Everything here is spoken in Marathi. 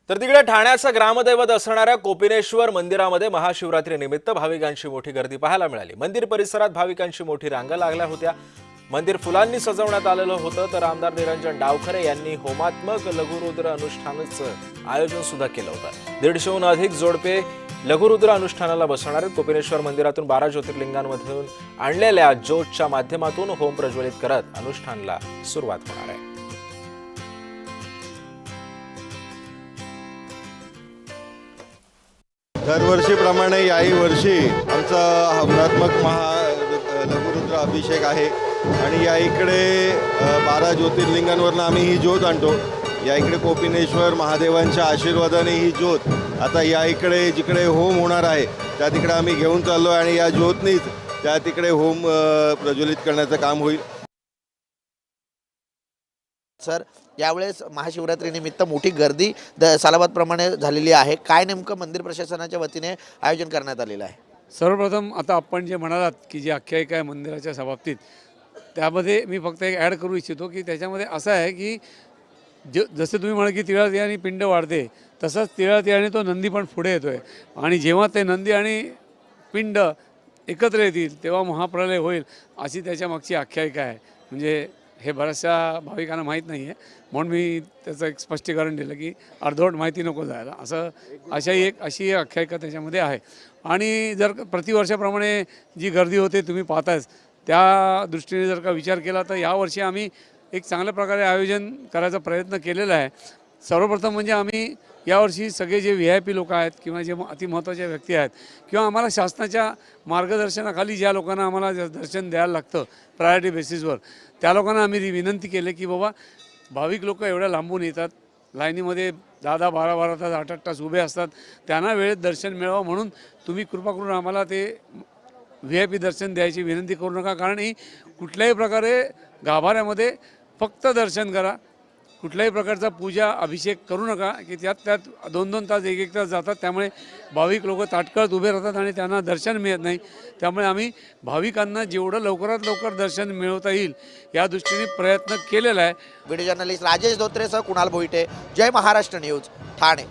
तर तिकडे ठाण्याचं ग्रामदैवत असणाऱ्या कोपिनेश्वर मंदिरामध्ये महाशिवरात्रीनिमित्त भाविकांची मोठी गर्दी पाहायला मिळाली। मंदिर परिसरात भाविकांची मोठी रांगा लागल्या होत्या। मंदिर फुलांनी सजवण्यात आलेलं होतं, तर आमदार निरंजन डावखरे यांनी होमात्मक लघुरुद्र अनुष्ठानाचं आयोजन सुद्धा केलं होतं। 150हून अधिक जोडपे लघुरुद्र अनुष्ठानाला बसणार आहेत। कोपिनेश्वर मंदिरातून 12 ज्योतिर्लिंगांमधून आणलेल्या ज्योतच्या माध्यमातून होम प्रज्वलित करत अनुष्ठानाला सुरुवात होणार आहे। दरवर्षीप्रमाणे याही वर्षी आमचा हवनात्मक लघुरुद्र अभिषेक आहे आणि या इकडे 12 ज्योतिर्लिंगांवरून आम्ही ही ज्योत आणतो। या इकडे कोपिनेश्वर महादेवांच्या आशीर्वादाने ही ज्योत आता या इकडे जिकडे होम होणार आहे त्या तिकडे आम्ही घेऊन चाललो आणि या ज्योतनीच त्या तिकडे होम प्रज्वलित करण्याचं काम होईल। सर, यावेळेस महाशिवरात्रीनिमित्त मोठी गर्दी सालाबादप्रमाणे झालेली आहे। काय नेमकं मंदिर प्रशासनाच्या वतीने आयोजन करण्यात आलेलं आहे? सर्वप्रथम आता आपण जे म्हणालात की जी आख्यायिका आहे मंदिराच्या सबाबतीत, त्यामध्ये मी फक्त एक ॲड करू इच्छितो की त्याच्यामध्ये असं आहे की जसे तुम्ही म्हणाल की तिळा तिळाने पिंड वाढते, तसंच तिळा तिळाने तो नंदी पण पुढे येतो आहे आणि जेव्हा ते नंदी आणि पिंड एकत्र येतील तेव्हा महाप्रलय होईल, अशी त्याच्या मागची आख्यायिका आहे। म्हणजे हे बऱ्याचशा भाविकांना माहीत नाही आहे, म्हणून मी त्याचं एक स्पष्टीकरण दिलं की अर्धवट माहिती नको जायला, अशी एक आख्यायिका त्याच्यामध्ये आहे। आणि जर प्रतिवर्षाप्रमाणे जी गर्दी होते तुम्ही पाहताच, त्या दृष्टीने जर का विचार केला तर यावर्षी आम्ही एक चांगल्या प्रकारे आयोजन करायचा प्रयत्न केलेला आहे। सर्वप्रथम म्हणजे आम्ही यावर्षी सगळे जे VIP लोक आहेत किंवा जे अतिमहत्त्वाच्या व्यक्ती आहेत किंवा आम्हाला शासनाच्या मार्गदर्शनाखाली ज्या लोकांना आम्हाला दर्शन द्यायला लागतं प्रायोरिटी बेसिसवर, त्या लोकांना आम्ही विनंती केली की बाबा, भाविक लोक एवढ्या लांबून येतात, लाईनीमध्ये 10-10, 12-12 तास, 8-8 तास उभे असतात, त्यांना वेळेत दर्शन मिळावं म्हणून तुम्ही कृपा करून आम्हाला ते VIP दर्शन द्यायची विनंती करू नका। कारण ही कुठल्याही प्रकारे गाभाऱ्यामध्ये फक्त दर्शन करा, कुठल्याही प्रकारचा पूजा अभिषेक करू नका की त्यात 2-2 तास 1-1 तास जातात, त्यामुळे भाविक लोक ताटकळत उभे राहतात आणि त्यांना दर्शन मिळत नाही। त्यामुळे आम्ही भाविकांना जेवढं लवकरात लवकर दर्शन मिळवता येईल या दृष्टीने प्रयत्न केलेला आहे। व्हिडिओ जर्नलिस्ट राजेश धोत्रेसह कुणाल भोईटे, जय महाराष्ट्र न्यूज, ठाणे।